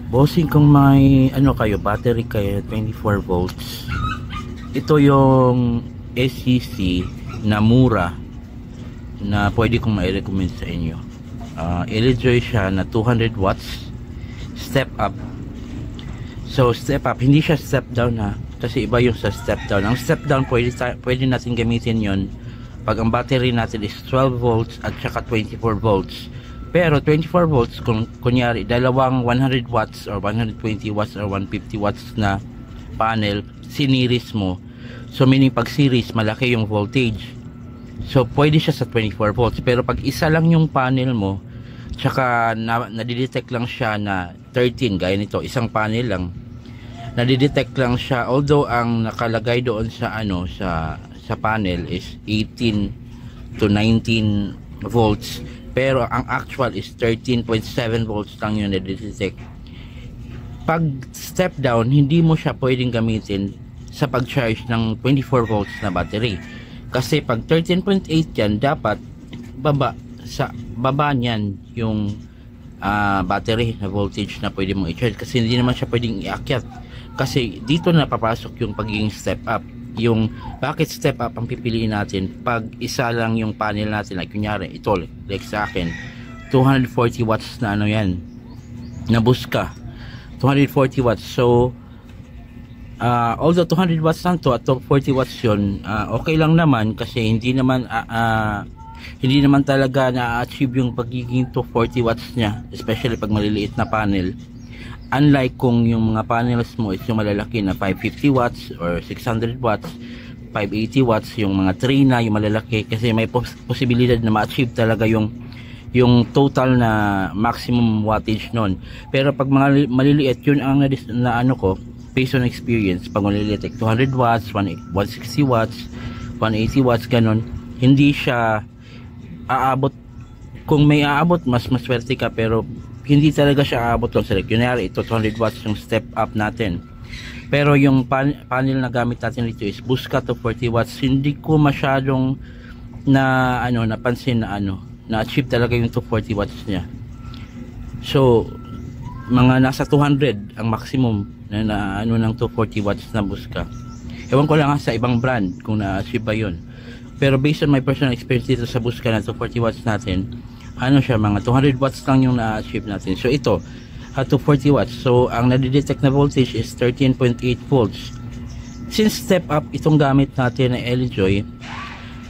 Bossing, kung may ano kayo, battery kayo 24 volts, ito yung SCC na mura na pwede kong ma-recommend sa inyo. Electroy siya na 200 watts step up. So step up, hindi siya step down ha, kasi iba yung sa step down. Ang step down pwede natin gamitin yon pag ang battery natin is 12 volts at saka 24 volts. Pero 24 volts, kung kunyari dalawang 100 watts or 120 watts or 150 watts na panel, siniris mo. So meaning pag series, malaki yung voltage. So pwede siya sa 24 volts. Pero pag isa lang yung panel mo, tsaka nadidetect lang siya na 13, gaya nito, isang panel lang. Nadidetect lang siya, although ang nakalagay doon sa ano sa panel is 18 to 19 volts. Pero ang actual is 13.7 volts lang yung nadidetect. Pag step down, hindi mo siya pwedeng gamitin sa pag-charge ng 24 volts na battery. Kasi pag 13.8 yan, dapat baba niyan yung battery na voltage na pwede mong i-charge. Kasi hindi naman siya pwedeng iakyat. Kasi dito na papasok yung pagiging step up. Yung bakit step up ang pipiliin natin pag isa lang yung panel natin, like kunyari ito, like sa akin 240 watts na ano yan, na Buska 240 watts. So although 200 watts lang to at 40 watts yun, okay lang naman kasi hindi naman talaga na-achieve yung pagiging 240 watts nya, especially pag maliliit na panel. Unlike kung yung mga panels mo is yung malalaki na 550 watts or 600 watts, 580 watts, yung mga 3 na yung malalaki, kasi may posibilidad na ma-achieve talaga yung total na maximum wattage nun. Pero pag mga maliliit, yun ang na ano ko, based on experience, pag maliliit, 200 watts, 160 watts, 180 watts, ganun, hindi siya aabot. Kung may aabot, mas swerte ka, pero hindi talaga siya aabot lang. Select kunyari ito 200 watts yung step up natin, pero yung panel na gamit natin dito is Buska to 40 watts. Hindi ko masyadong napansin na achieve talaga yung 240 watts niya. So mga nasa 200 ang maximum na ng 240 watts na Buska. Ewan ko lang sa ibang brand kung na-achieve ba yun, pero based on my personal experience dito sa Buska na 240 watts natin, siya, mga 200 watts lang yung na-achieve natin. So ito, 240 watts. So ang nadidetect na voltage is 13.8 volts. Since step up itong gamit natin na Electroy,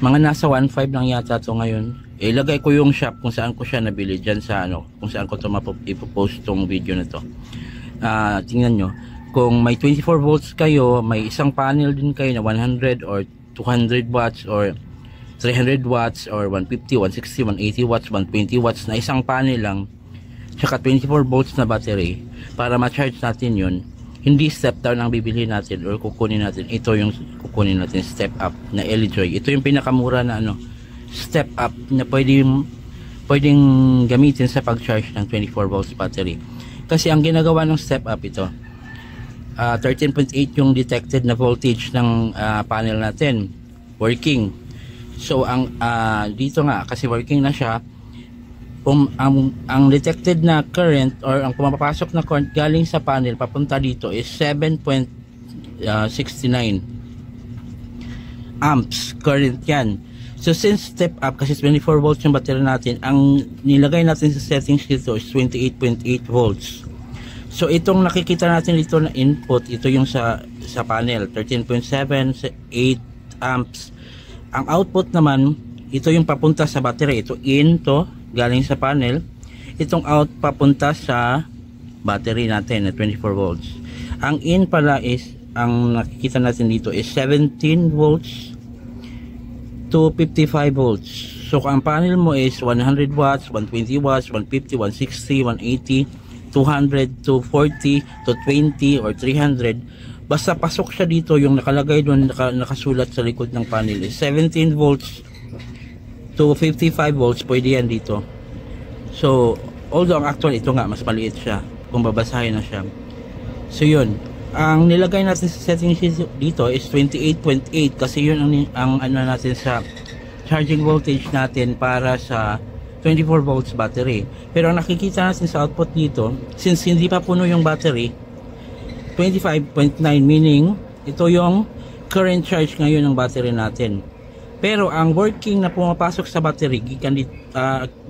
mga nasa 1.5 lang yata ito ngayon. Ilagay ko yung shop kung saan ko siya nabili, dyan sa kung saan ko ito ipopost tong video na to. Tingnan nyo, kung may 24 volts kayo, may isang panel din kayo na 100 or 200 watts or 300 watts or 150, 160, 180 watts, 120 watts na isang panel lang, tsaka 24 volts na battery, para ma-charge natin yun, hindi step down ang bibili natin or kukunin natin. Ito yung kukunin natin, step up na Electroy. Ito yung pinakamura na step up na pwedeng gamitin sa pag-charge ng 24 volts battery. Kasi ang ginagawa ng step up ito, 13.8 yung detected na voltage ng panel natin, working. So ang dito nga, kasi working na siya, ang detected na current or ang pumapasok na current galing sa panel papunta dito is 7.69 amps current yan. So since step up, kasi 24 volts yung battery natin, ang nilagay natin sa settings dito is 28.8 volts. So itong nakikita natin dito na input, ito yung sa panel, 13.7, 8 amps. Ang output naman, ito yung papunta sa battery. Ito in to, galing sa panel. Itong out papunta sa battery natin na 24 volts. Ang in pala is, ang nakikita natin dito is 17 volts to 55 volts. So ang panel mo is 100 watts, 120 watts, 150, 160, 180, 200 to 40 to 20 or 300. Basta pasok siya dito, yung nakalagay doon, nakasulat sa likod ng panel is 17 volts to 55 volts, pwede yan dito. So although ang actual ito nga mas maliit siya kung babasahin na siya. So yun, ang nilagay natin sa settings dito is 28.8 kasi yun ang ano natin sa charging voltage natin para sa 24 volts battery. Pero ang nakikita natin sa output dito, since hindi pa puno yung battery, 25.9, meaning ito yung current charge ngayon ng battery natin. Pero ang working na pumapasok sa battery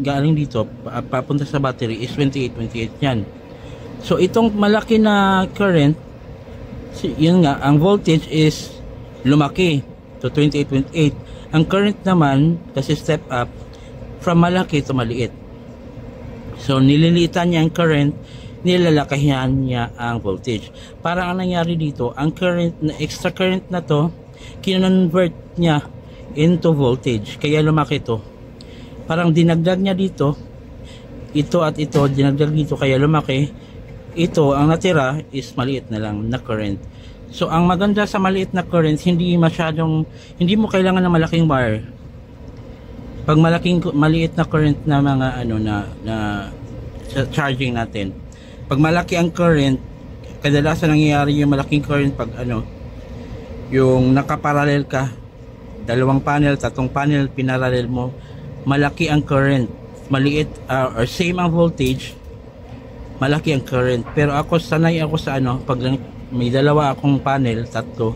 galing dito papunta sa battery is 28 yan. So itong malaki na current, yun nga, ang voltage is lumaki to 28.8. Ang current naman kasi step up from malaki to maliit. So nililitan niya ang current, nilalakayan niya ang voltage. Parang ang nangyari dito, ang current na extra current na to kinonvert niya into voltage, kaya lumaki to. Parang dinagdag niya dito, ito at ito dinagdag dito, kaya lumaki. Ito ang natira is maliit na lang na current. So ang maganda sa maliit na current, hindi mo kailangan ng malaking wire. Pag maliit na current na mga na charging natin, pag malaki ang current, kadalasan nangyayari yung malaking current pag yung nakaparallel ka, dalawang panel, tatlong panel pinarallel mo, malaki ang current, maliit or same ang voltage, malaki ang current. Pero ako sanay ako sa pag may dalawa akong panel, tatlo,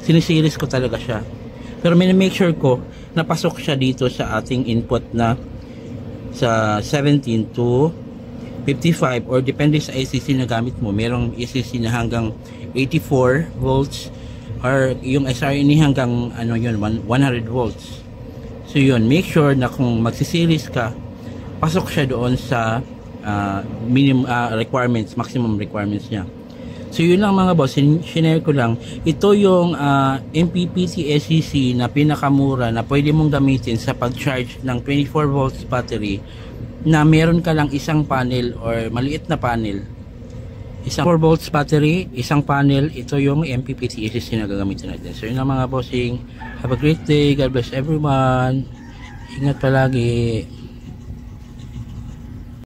sinisiris ko talaga siya. Pero make sure ko napasok siya dito sa ating input na sa 17 to 55 or depende sa ACC na gamit mo. Merong ACC na hanggang 84 volts or yung SRNE hanggang 100 volts. So yun, make sure na kung magsiseries ka, pasok siya doon sa minimum requirements, maximum requirements niya. So yun lang mga boss, sinare ko lang. Ito yung MPPT SCC na pinakamura na pwede mong gamitin sa pag-charge ng 24 volts battery na meron ka lang isang panel or maliit na panel. Isang 4 volts battery, isang panel, ito yung MPPT SCC na gagamitin natin. So yun lang mga bossing. Have a great day. God bless everyone. Ingat palagi.